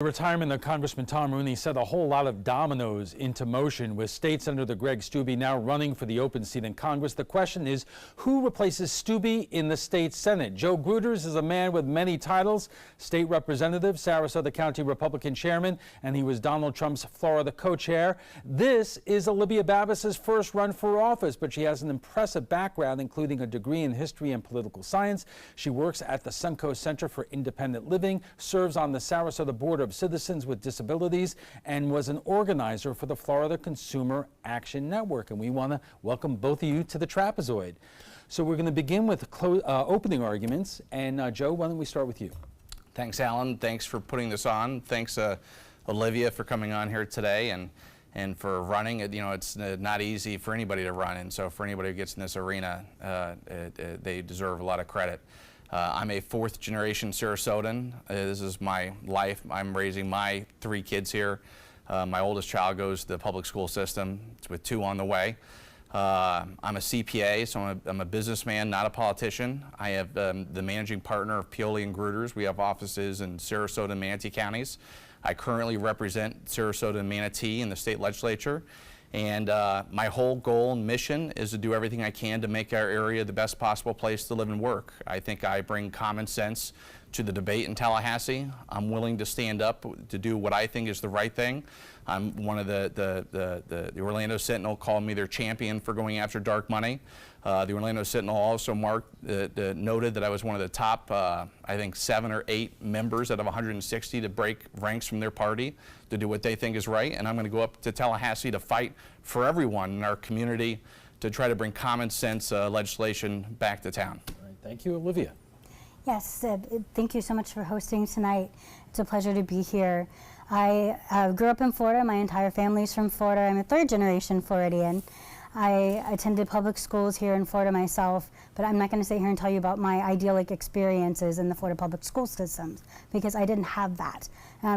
The retirement of Congressman Tom Rooney set a whole lot of dominoes into motion, with State Senator Greg Steube now running for the open seat in Congress. The question is, who replaces Steube in the state Senate? Joe Gruters is a man with many titles: state representative, Sarasota County Republican chairman, and he was Donald Trump's Florida co-chair. This is Olivia Babbis's first run for office, but she has an impressive background, including a degree in history and political science. She works at the Suncoast Center for Independent Living, serves on the Sarasota Board of Citizens with Disabilities, and was an organizer for the Florida Consumer Action Network. And we want to welcome both of you to the trapezoid. So we're going to begin with opening arguments. And Joe, why don't we start with you? Thanks, Alan. Thanks for putting this on. Thanks, Olivia, for coming on here today and for running. You know, it's not easy for anybody to run, and so for anybody who gets in this arena, they deserve a lot of credit. I'm a fourth-generation Sarasotan. This is my life. I'm raising my 3 kids here. My oldest child goes to the public school system. It's with 2 on the way. I'm a CPA, so I'm a businessman, not a politician. I have the managing partner of Pioli and Gruters. We have offices in Sarasota and Manatee counties. I currently represent Sarasota and Manatee in the state legislature. And my whole goal and mission is to do everything I can to make our area the best possible place to live and work. I think I bring common sense to the debate in Tallahassee. I'm willing to stand up to do what I think is the right thing. I'm one of the Orlando Sentinel called me their champion for going after dark money. The Orlando Sentinel also noted that I was one of the top, I think, 7 or 8 members out of 160 to break ranks from their party to do what they think is right. And I'm going to go up to Tallahassee to fight for everyone in our community to try to bring common sense legislation back to town. All right, thank you, Olivia. Yes, thank you so much for hosting tonight. It's a pleasure to be here. I grew up in Florida. My entire family's from Florida. I'm a 3rd-generation Floridian. I attended public schools here in Florida myself, but I'm not going to sit here and tell you about my idyllic experiences in the Florida public school systems, because I didn't have that.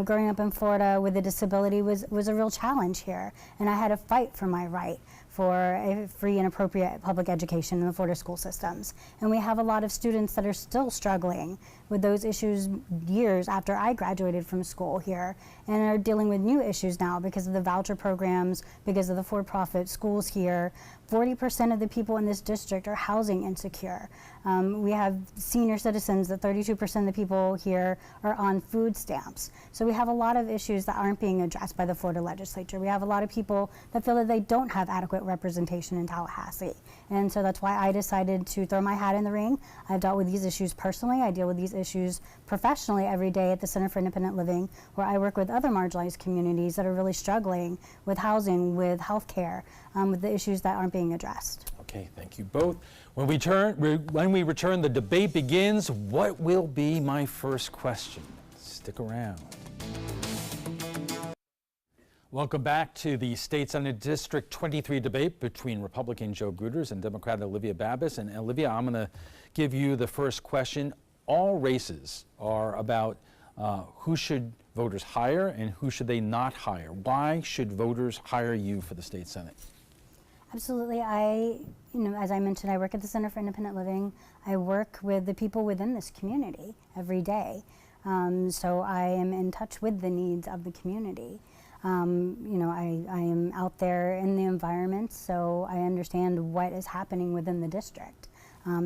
Growing up in Florida with a disability was a real challenge here, and I had to fight for my right for a free and appropriate public education in the Florida school systems. And we have a lot of students that are still struggling with those issues years after I graduated from school here, and are dealing with new issues now because of the voucher programs, because of the for-profit schools here. 40% of the people in this district are housing insecure. We have senior citizens, that 32% of the people here are on food stamps. So we have a lot of issues that aren't being addressed by the Florida legislature. We have a lot of people that feel that they don't have adequate representation in Tallahassee. And so that's why I decided to throw my hat in the ring. I've dealt with these issues personally. I deal with these issues professionally every day at the Center for Independent Living, where I work with other marginalized communities that are really struggling with housing, with health care, with the issues that aren't being addressed. Okay, thank you both. When we return, the debate begins. What will be my first question? Stick around. Welcome back to the State Senate District 23 debate between Republican Joe Gruters and Democrat Olivia Babbis. And Olivia, I'm going to give you the first question. All races are about who should voters hire and who should they not hire. Why should voters hire you for the state Senate? Absolutely. As I mentioned, I work at the Center for Independent Living. I work with the people within this community every day. So I am in touch with the needs of the community. I am out there in the environment, so I understand what is happening within the district.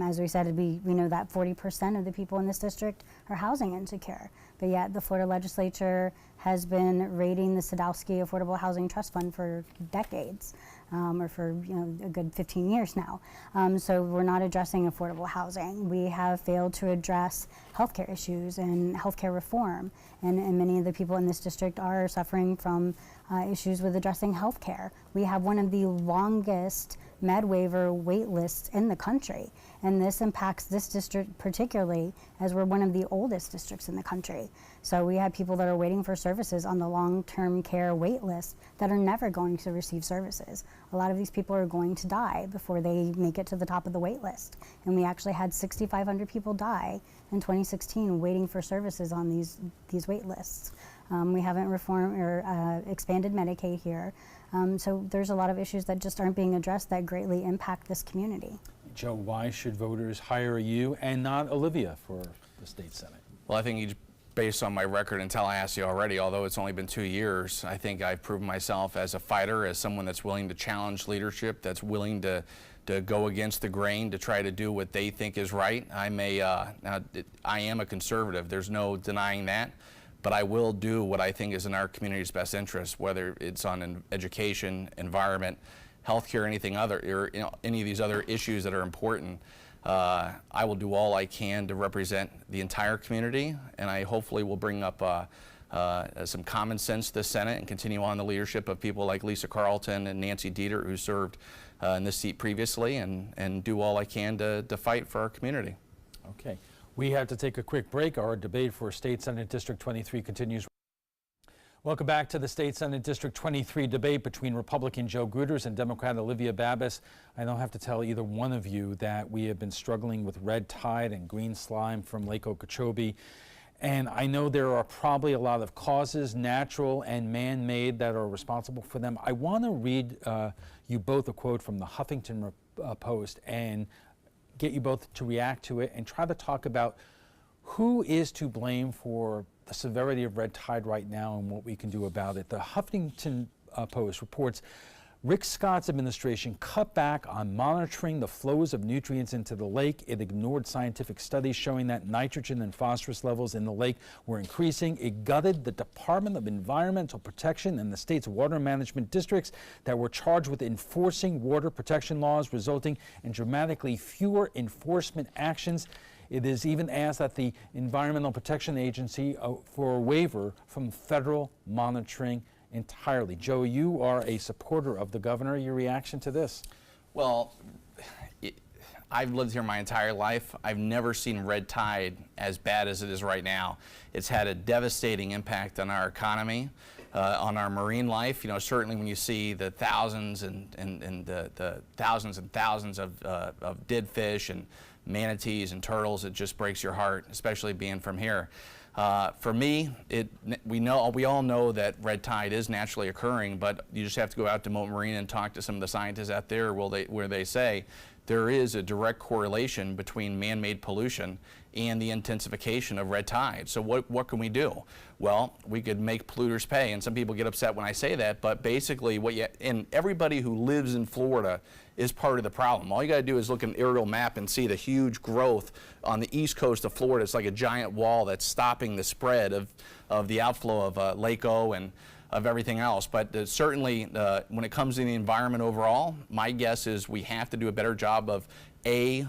As we said, we know that 40% of the people in this district are housing insecure, but yet the Florida legislature has been raiding the Sadowski Affordable Housing Trust Fund for decades, or for a good 15 years now. So we're not addressing affordable housing. We have failed to address healthcare issues and healthcare reform, and many of the people in this district are suffering from issues with addressing healthcare. We have one of the longest med waiver wait lists in the country, and this impacts this district particularly, as we're one of the oldest districts in the country. So we have people that are waiting for services on the long-term care wait list that are never going to receive services. A lot of these people are going to die before they make it to the top of the wait list, and we actually had 6,500 people die in 2016 waiting for services on these wait lists. We haven't reformed or expanded Medicaid here. So there's a lot of issues that just aren't being addressed that greatly impact this community. Joe, why should voters hire you and not Olivia for the state Senate? Well, I think each based on my record in Tallahassee already, although it's only been 2 years, I think I've proven myself as a fighter, as someone that's willing to challenge leadership, that's willing to go against the grain, to try to do what they think is right. I am a conservative, there's no denying that, but I will do what I think is in our community's best interest, whether it's on education, environment, healthcare, anything other, or any of these other issues that are important. I will do all I can to represent the entire community, and I hopefully will bring up some common sense to the Senate and continue on the leadership of people like Lisa Carlton and Nancy Dieter, who served in this seat previously, and do all I can to fight for our community. Okay. We have to take a quick break. Our debate for State Senate District 23 continues. Welcome back to the State Senate District 23 debate between Republican Joe Gruters and Democrat Olivia Babis. I don't have to tell either one of you that we have been struggling with red tide and green slime from Lake Okeechobee. And I know there are probably a lot of causes, natural and man-made, that are responsible for them. I want to read you both a quote from the Huffington Post and get you both to react to it and try to talk about who is to blame for the severity of red tide right now and what we can do about it. The Huffington Post reports Rick Scott's administration cut back on monitoring the flows of nutrients into the lake. It ignored scientific studies showing that nitrogen and phosphorus levels in the lake were increasing. It gutted the Department of Environmental Protection and the state's water management districts that were charged with enforcing water protection laws, resulting in dramatically fewer enforcement actions. It is even asked that the Environmental Protection Agency for a waiver from federal monitoring entirely. Joe, you are a supporter of the governor. Your reaction to this? Well, I've lived here my entire life. I've never seen red tide as bad as it is right now. It's had a devastating impact on our economy, on our marine life. You know, certainly when you see the thousands and the thousands and thousands of dead fish and manatees and turtles, it just breaks your heart, especially being from here. For me, we all know that red tide is naturally occurring, but you just have to go out to Moat Marine and talk to some of the scientists out there where they say there is a direct correlation between man-made pollution and the intensification of red tide. So what can we do? Well, we could make polluters pay, and some people get upset when I say that, but basically and everybody who lives in Florida is part of the problem. All you got to do is look at an aerial map and see the huge growth on the east coast of Florida. It's like a giant wall that's stopping the spread of the outflow of Lake O and of everything else. But certainly when it comes to the environment overall, my guess is we have to do a better job of A,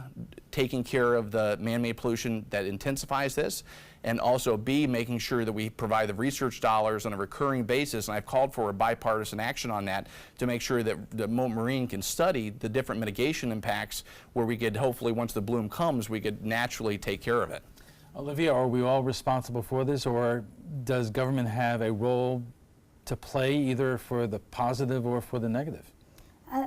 taking care of the man-made pollution that intensifies this, and also B, making sure that we provide the research dollars on a recurring basis. And I've called for a bipartisan action on that to make sure that the Moat Marine can study the different mitigation impacts where we could hopefully, once the bloom comes, we could naturally take care of it. Olivia, are we all responsible for this, or does government have a role to play either for the positive or for the negative?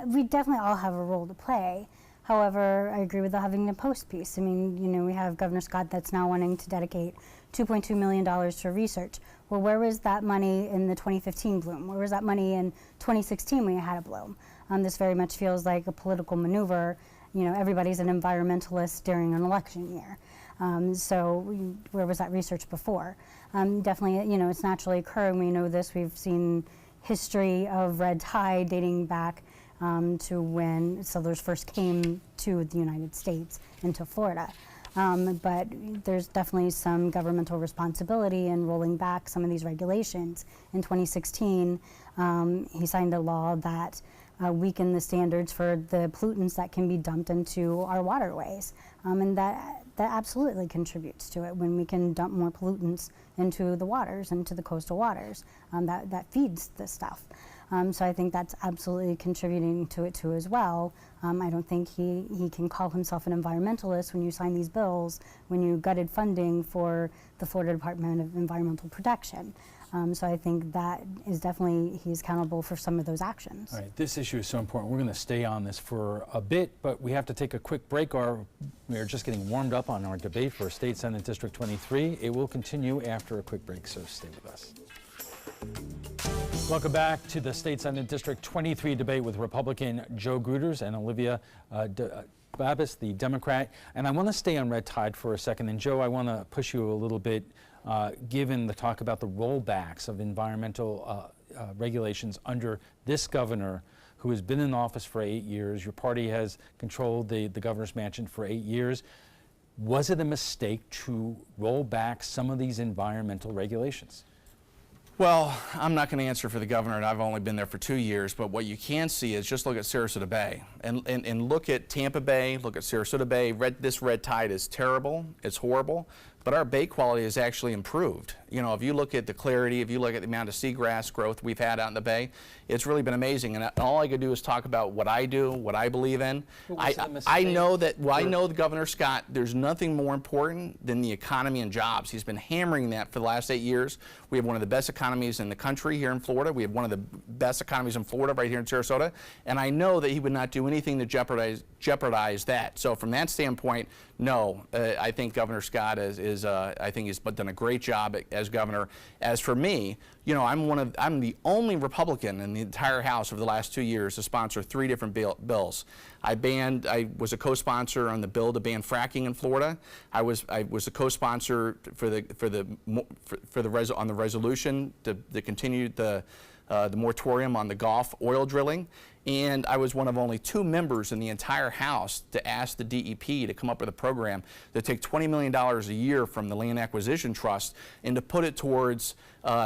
We definitely all have a role to play. However, I agree with the Huffington Post piece. I mean, you know, we have Governor Scott that's now wanting to dedicate $2.2 million to research. Well, where was that money in the 2015 bloom? Where was that money in 2016 when you had a bloom? This very much feels like a political maneuver. You know, everybody's an environmentalist during an election year. Where was that research before? Definitely, you know, it's naturally occurring. We know this. We've seen history of red tide dating back to when settlers first came to the United States into Florida. But there's definitely some governmental responsibility in rolling back some of these regulations. In 2016, he signed a law that weakened the standards for the pollutants that can be dumped into our waterways. And that absolutely contributes to it. When we can dump more pollutants into the waters, into the coastal waters, that feeds this stuff. So I think that's absolutely contributing to it too as well. I don't think he can call himself an environmentalist when you sign these bills, when you gutted funding for the Florida Department of Environmental Protection. So I think that is definitely, he's accountable for some of those actions. All right, this issue is so important. We're going to stay on this for a bit, but we have to take a quick break. We are just getting warmed up on our debate for State Senate District 23. It will continue after a quick break, so stay with us. Welcome back to the State Senate District 23 debate with Republican Joe Gruters and Olivia Babis, the Democrat. And I want to stay on red tide for a second. And Joe, I want to push you a little bit given the talk about the rollbacks of environmental regulations under this governor who has been in office for 8 years. Your party has controlled the governor's mansion for 8 years. Was it a mistake to roll back some of these environmental regulations? Well, I'm not going to answer for the governor, and I've only been there for 2 years, but what you can see is just look at Sarasota Bay and look at Tampa Bay, look at Sarasota Bay. This red tide is terrible, it's horrible, but our bay quality has actually improved. You know, if you look at the clarity, if you look at the amount of seagrass growth we've had out in the bay, it's really been amazing. And all I could do is talk about what I do, what I believe in. I know that, well, I know the Governor Scott, there's nothing more important than the economy and jobs. He's been hammering that for the last 8 years. We have one of the best economies in the country here in Florida. We have one of the best economies in Florida right here in Sarasota. And I know that he would not do anything to jeopardize that. So from that standpoint, no, I think Governor Scott I think he's done a great job as governor. As for me, you know, I'm the only Republican in the entire House over the last 2 years to sponsor 3 different bills. I was a co-sponsor on the bill to ban fracking in Florida. I was a co-sponsor on the resolution to continue the moratorium on the Gulf oil drilling. And I was one of only 2 members in the entire House to ask the DEP to come up with a program to take $20 million a year from the Land Acquisition Trust and to put it towards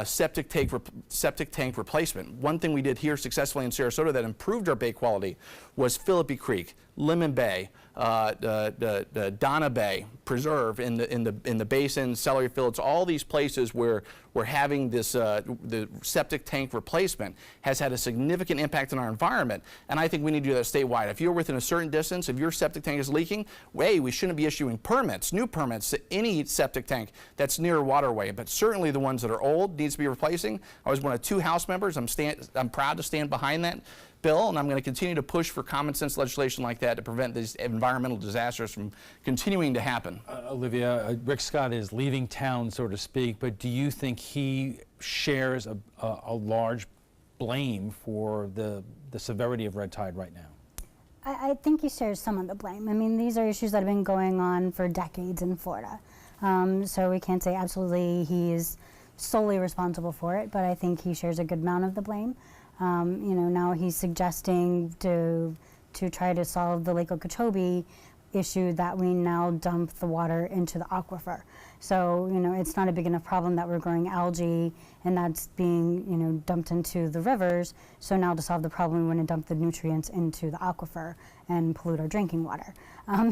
septic tank replacement. One thing we did here successfully in Sarasota that improved our bay quality was Philippi Creek, Lemon Bay, the Donna Bay Preserve in the basin, celery fields, all these places where we're having this the septic tank replacement has had a significant impact on our environment, and I think we need to do that statewide. If you're within a certain distance, if your septic tank is leaking, we shouldn't be issuing permits, new permits to any septic tank that's near a waterway, but certainly the ones that are old needs to be replacing. I was one of 2 House members. I'm proud to stand behind that bill, and I'm going to continue to push for common sense legislation like that to prevent these environmental disasters from continuing to happen. Olivia, Rick Scott is leaving town, so to speak, but do you think he shares a large blame for the severity of red tide right now? I think he shares some of the blame. I mean, these are issues that have been going on for decades in Florida. So we can't say absolutely he is solely responsible for it, but I think he shares a good amount of the blame. You know, now he's suggesting to try to solve the Lake Okeechobee issue that we now dump the water into the aquifer. So, you know, it's not a big enough problem that we're growing algae and that's being, you know, dumped into the rivers. So now to solve the problem, we want to dump the nutrients into the aquifer and pollute our drinking water.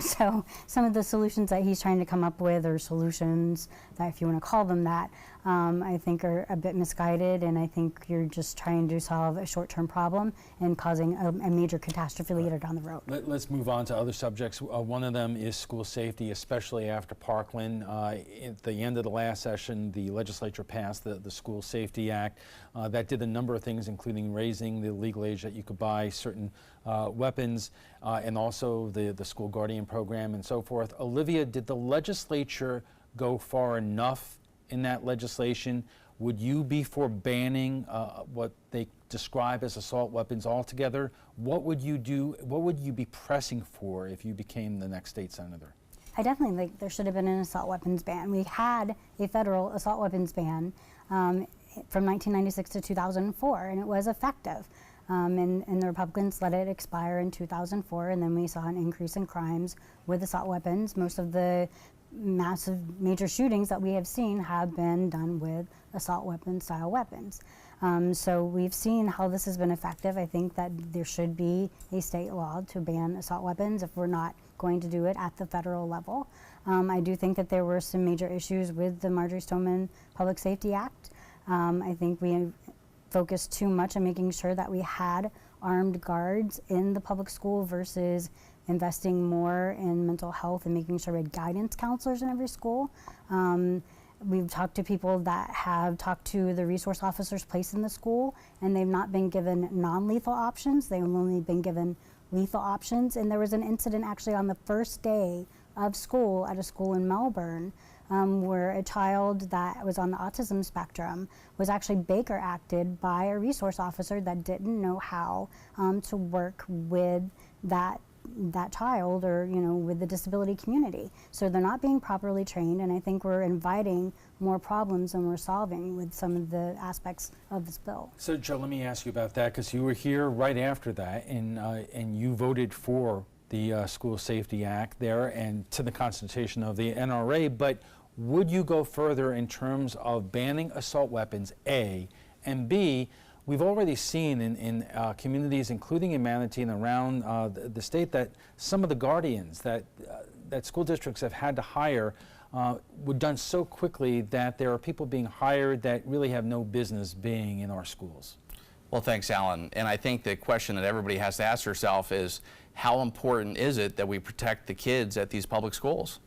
So some of the solutions that he's trying to come up with, or solutions that, if you want to call them that, I think are a bit misguided, and I think you're just trying to solve a short-term problem and causing a major catastrophe later down the road. Let's move on to other subjects. One of them is school safety, especially after Parkland. At the end of the last session, the legislature passed the School Safety Act that did a number of things, including raising the legal age that you could buy certain weapons, and also the school guardian program and so forth. Olivia, did the legislature go far enough in that legislation? Would you be for banning what they describe as assault weapons altogether? What would you do? What would you be pressing for if you became the next state senator? I definitely think there should have been an assault weapons ban. We had a federal assault weapons ban from 1996 to 2004, and it was effective. And the Republicans let it expire in 2004, and then we saw an increase in crimes with assault weapons. Most of the massive major shootings that we have seen have been done with assault weapon style weapons. So we've seen how this has been effective. I think that there should be a state law to ban assault weapons if we're not going to do it at the federal level. I do think that there were some major issues with the Marjorie Stoneman Public Safety Act. I think we focused too much on making sure that we had armed guards in the public school versus investing more in mental health and making sure we had guidance counselors in every school. We've talked to people that have talked to the resource officers placed in the school, and they've not been given non-lethal options. They've only been given lethal options. And there was an incident actually on the first day of school at a school in Melbourne where a child that was on the autism spectrum was actually Baker acted by a resource officer that didn't know how to work with that that child or with the disability community. So they're not being properly trained, and I think we're inviting more problems than we're solving with some of the aspects of this bill. So Joe, let me ask you about that, because you were here right after that, and you voted for the School Safety Act there and to the constitution of the NRA, but would you go further in terms of banning assault weapons, A, and B, we've already seen in communities, including in Manatee and around the state, that some of the guardians that school districts have had to hire were done so quickly that there are people being hired that really have no business being in our schools. Well, thanks, Alan. And I think the question that everybody has to ask herself is, how important is it that we protect the kids at these public schools?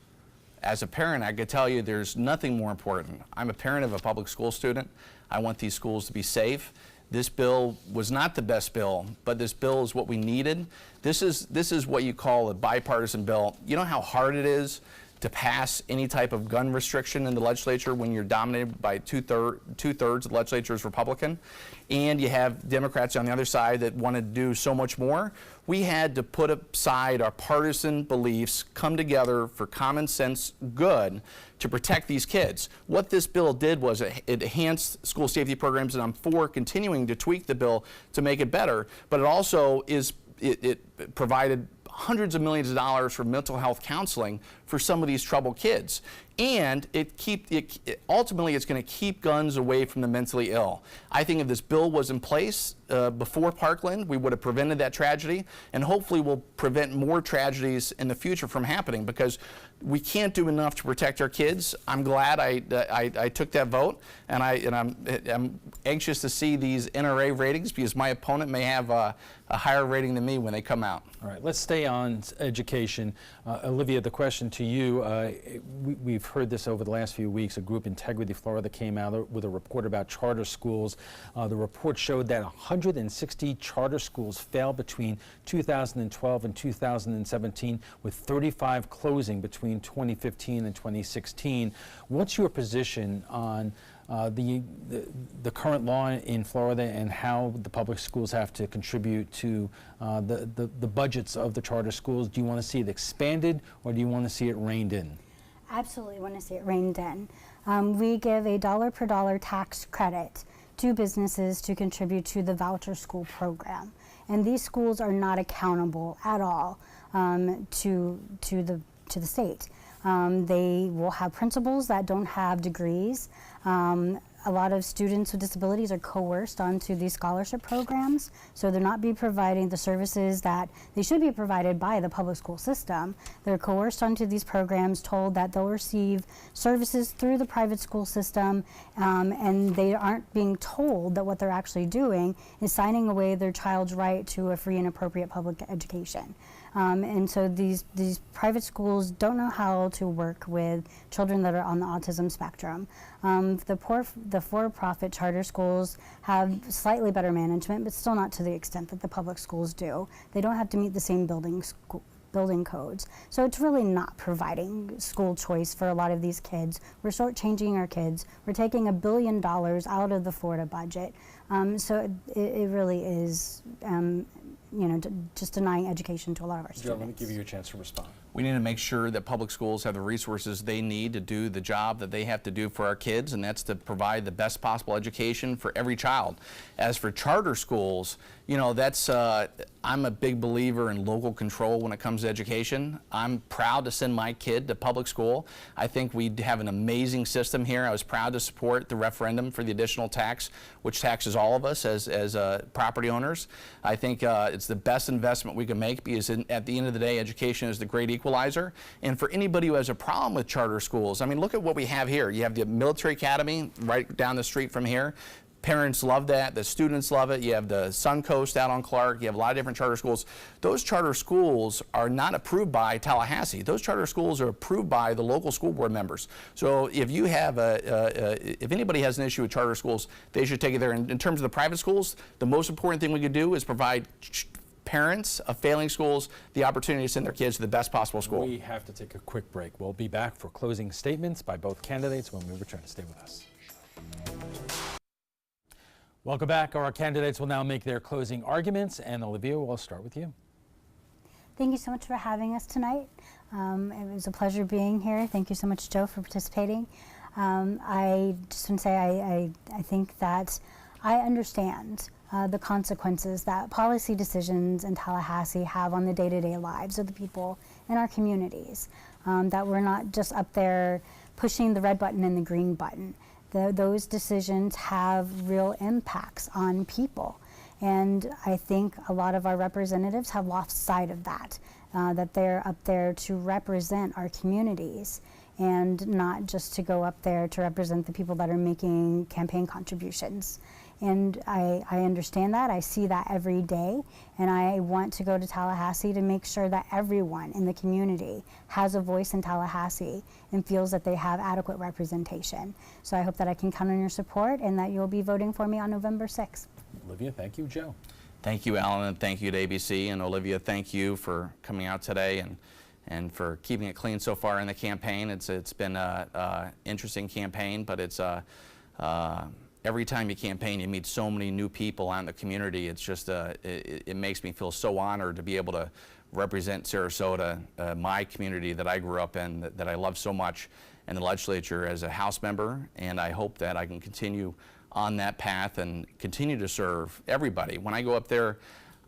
As a parent, I could tell you there's nothing more important. I'm a parent of a public school student. I want these schools to be safe. This bill was not the best bill, but this bill is what we needed. This is what you call a bipartisan bill. You know how hard it is to pass any type of gun restriction in the legislature when you're dominated by two-thirds of the legislature is Republican, and you have Democrats on the other side that want to do so much more. We had to put aside our partisan beliefs, come together for common sense good to protect these kids. What this bill did was it enhanced school safety programs, and I'm for continuing to tweak the bill to make it better, but it also it provided hundreds of millions of dollars for mental health counseling for some of these troubled kids. And ultimately it's going to keep guns away from the mentally ill. I think if this bill was in place before Parkland, we would have prevented that tragedy, and hopefully will prevent more tragedies in the future from happening, because we can't do enough to protect our kids. I'm glad I took that vote, and I'm anxious to see these NRA ratings, because my opponent may have a higher rating than me when they come out. All right, let's stay on education. Olivia, the question to you, we've heard this over the last few weeks. A group, Integrity Florida, came out with a report about charter schools. The report showed that 160 charter schools failed between 2012 and 2017, with 35 closing between 2015 and 2016. What's your position on the current law in Florida and how the public schools have to contribute to the budgets of the charter schools? Do you want to see it expanded, or do you want to see it reined in? Absolutely want to see it reined in. We give a dollar per dollar tax credit to businesses to contribute to the voucher school program, and these schools are not accountable at all to the state. They will have principals that don't have degrees. A lot of students with disabilities are coerced onto these scholarship programs, so they're not being providing the services that they should be provided by the public school system. They're coerced onto these programs, told that they'll receive services through the private school system, and they aren't being told that what they're actually doing is signing away their child's right to a free and appropriate public education. And so these private schools don't know how to work with children that are on the autism spectrum. The for-profit charter schools have slightly better management, but still not to the extent that the public schools do. They don't have to meet the same building codes. So it's really not providing school choice for a lot of these kids. We're shortchanging our kids. We're taking $1 billion out of the Florida budget. So it really is just denying education to a lot of our students. Joe, let me give you a chance to respond. We need to make sure that public schools have the resources they need to do the job that they have to do for our kids, and that's to provide the best possible education for every child. As for charter schools, I'm a big believer in local control when it comes to education. I'm proud to send my kid to public school. I think we have an amazing system here. I was proud to support the referendum for the additional tax, which taxes all of us as property owners. I think it's the best investment we can make, because at the end of the day, education is the great equalizer. And for anybody who has a problem with charter schools, I mean, look at what we have here. You have the military academy right down the street from here. Parents love that. The students love it. You have the Suncoast out on Clark. You have a lot of different charter schools. Those charter schools are not approved by Tallahassee. Those charter schools are approved by the local school board members. So if you have if anybody has an issue with charter schools, they should take it there. And in terms of the private schools, the most important thing we could do is provide parents of failing schools the opportunity to send their kids to the best possible school. We have to take a quick break. We'll be back for closing statements by both candidates when we return. Stay with us. Welcome back. Our candidates will now make their closing arguments, and Olivia, we'll start with you. Thank you so much for having us tonight. It was a pleasure being here. Thank you so much, Joe, for participating. I just want to say I think that I understand the consequences that policy decisions in Tallahassee have on the day-to-day lives of the people in our communities, that we're not just up there pushing the red button and the green button. Those decisions have real impacts on people. And I think a lot of our representatives have lost sight of that, that they're up there to represent our communities and not just to go up there to represent the people that are making campaign contributions. And I understand that. I see that every day. And I want to go to Tallahassee to make sure that everyone in the community has a voice in Tallahassee and feels that they have adequate representation. So I hope that I can count on your support and that you'll be voting for me on November 6th. Olivia, thank you. Joe. Thank you, Alan, and thank you to ABC. And Olivia, thank you for coming out today and for keeping it clean so far in the campaign. It's been an interesting campaign, but it's every time you campaign, you meet so many new people out in the community. It's just it makes me feel so honored to be able to represent Sarasota, my community that I grew up in, that I love so much, in the legislature as a House member. And I hope that I can continue on that path and continue to serve everybody. When I go up there,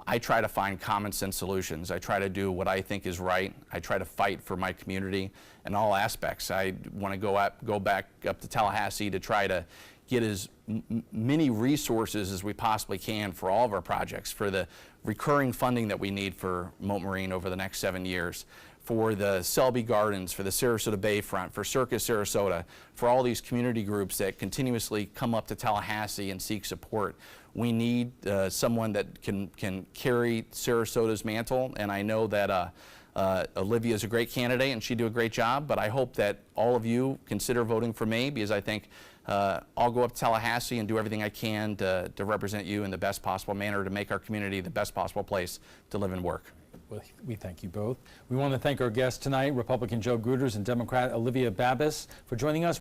I try to find common sense solutions. I try to do what I think is right. I try to fight for my community in all aspects. I want to go back up to Tallahassee to try to get as many resources as we possibly can for all of our projects, for the recurring funding that we need for Moat Marine over the next 7 years, for the Selby Gardens, for the Sarasota Bayfront, for Circus Sarasota, for all these community groups that continuously come up to Tallahassee and seek support. We need someone that can carry Sarasota's mantle, and I know that Olivia is a great candidate and she'd do a great job, but I hope that all of you consider voting for me, because I think I'll go up to Tallahassee and do everything I can to represent you in the best possible manner, to make our community the best possible place to live and work. Well, we thank you both. We want to thank our guests tonight, Republican Joe Gruters and Democrat Olivia Babis, for joining us.